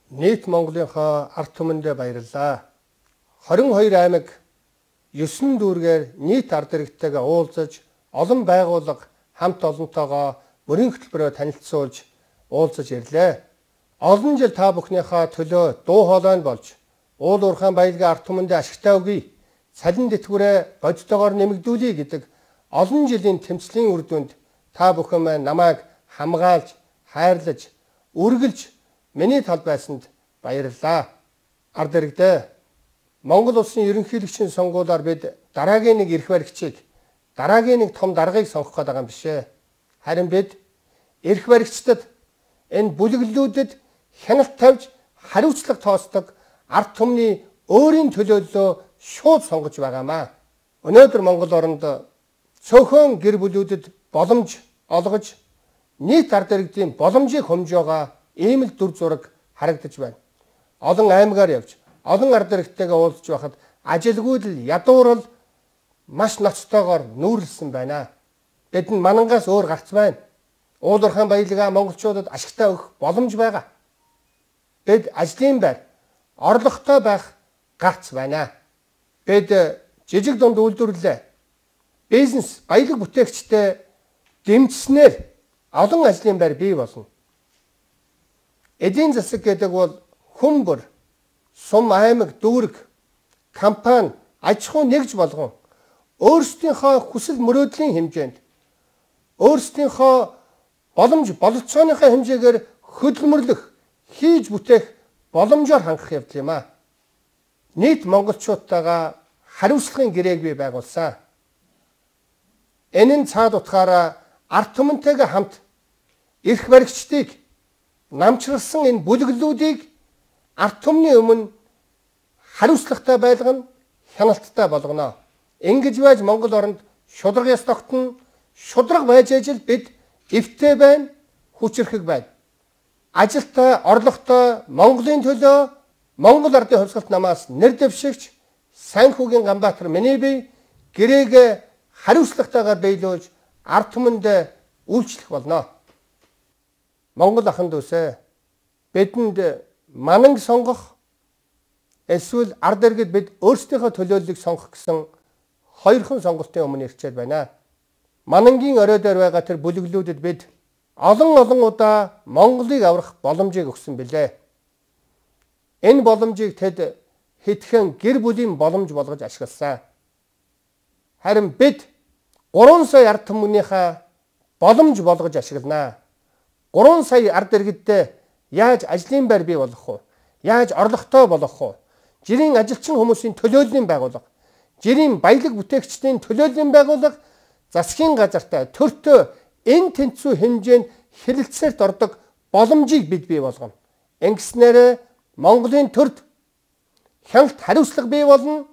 Нийт Монголынхоо ард түмэндээ баярлалаа. 22 аймаг 9 дүүргээр нийт ард иргэдтэйгээ уулзаж, олон байгууллага хамт олонтойгоо мөрийн хөтөлбөрөөр танилцуулж уулзаж ирлээ. Олон жил та бүхнийхээ төлөө дуу хоолой болж, уул уурхайн баялгийн ард түмэндээ ашигтай өгье, цалин дэтгэврээ бодитойгоор нэмэгдүүлье гэдэг олон жилийн тэмцлийн үр дүнд та бүхэн маань намайг хамгаалж, хайрлаж, үргэлж миний тал байсанд баярлалаа. Ард иргэдээ, Монгол улсын ерөнхийлөгчийн сонгуулиар бид дараагийн нэг эрх баригчийг, дараагийн нэг том даргаыг сонгох гээд байгаа юм бишээ. Харин бид эрх баригчдад, энэ бүлэглэлүүдэд хяналт тавьж хариуцлага тоосдог ард түмний өөрийн төлөөллөө шууд сонгож байгаамаа. Өнөөдөр Монгол оронд цөөхөн гэр бүлүүдэд боломж олгож, нийт ард иргэдийн боломжийг хомж байгаа ийм л дүр зураг харагдаж байна. Олон аймагаар явж, олон ард иргэдтэйгээ уулзж байхад ажилгүй л ядуурл маш ноцтойгоор нүүрлсэн байна. Бидэнд манангаас өөр гарц байна. Уул уурхайн баялгаа монголчуудад ашигтай өгөх боломж байгаа. Бид ажлын байр, орлоготой байх гарц байна. Бид жижиг дунд үйлдвэрлэлээ, бизнес, баялаг бүтээгчтэй дэмжснээр олон ажлын байр бий болно. Эдийн засаг гэдэг бол хүн бүр, сум аймаг, дүүрэг, компани, аж ахуй нэгж болгон өөрсдийнхөө хүсэл мөрөөдлийн хэмжээнд, өөрсдийнхөө боломж бололцооныхоо хэмжээгээр хөдөлмөрлөх, хийж бүтээх боломжоор хангах явдал юм аа. Нийт монголчуудтайгаа хариуцлагын гэрээг бий байгуулсан. Энэ нь цаад утгаараа ард түмэнтэйгээ хамт эрх баригчдыг, намчралсан энэ бүлэглэлүүдийг ард түмний өмнө хариуцлагатай байлгана, хяналттай болгоно. Ингэж байж Монгол оронд шударга яс тогтно. Шударга байж ажил бид эвтэй байна, хүчрхэг байна. Ажилтай, орлоготой Монголын төлөө Монгол ардын хувьсгалт намаас нэр дэвшигч Санхүүгийн Ганбаатар миний бие гэрээгээ хариуцлагатайгаар биелүүлж ард түмэнд үйлчлэх болно. Монгол ахын дүүсээ, бидэнд мананг сонгох, эсвэл ард иргэд бид өөрсдийнхөө төлөөллийг сонгох гэсэн хоёрхан сонголтын өмнө ирчээд байна. Манангийн орой дээр байгаа тэр бүлэглүүдэд бид олон удаа Монголыг аврах боломжийг өгсөн билээ. Энэ боломжийг тэд хэдхэн гэр бүлийн боломж болгож ашигласан. Харин бид 3 сая ард түмнийхээ боломж болгож ашигланаа. 3 сая ард иргэдтэй яаж ажлын байр бий болгох вэ? Яаж орлоготой болгох вэ? Жирийн ажилчин хүмүүсийн төлөөллийн байгууллага, жирийн баялаг бүтээгчдийн төлөөллийн байгууллага, засгийн газартай төртөө энэ тэнцүү хэмжээнд хэрэлцээрт ордог боломжийг бид бий болгоно. Ингэснээр Монголын төрд хяналт хариуцлага бий болно.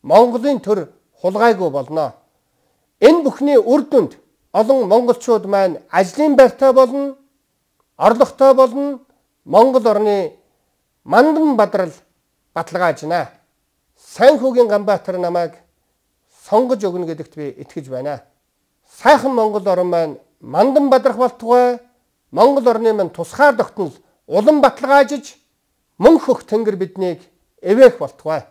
Монголын төр хулгайгүй болно. Энэ бүхний үр дүнд олон монголчууд маань ажлын байртай болно, орлоготой болно. Монгол орны мандан бадрал баталгаажна. Санхүүгийн Ганбаатар намайг сонгож өгнө гэдэгт би итгэж байна. Сайхан Монгол орн маань мандан бадрах болтугай, Монгол орны маань тусгаар тогтнол улам баталгаажиж, мөнх хөх тэнгэр биднийг эвээх болтугай.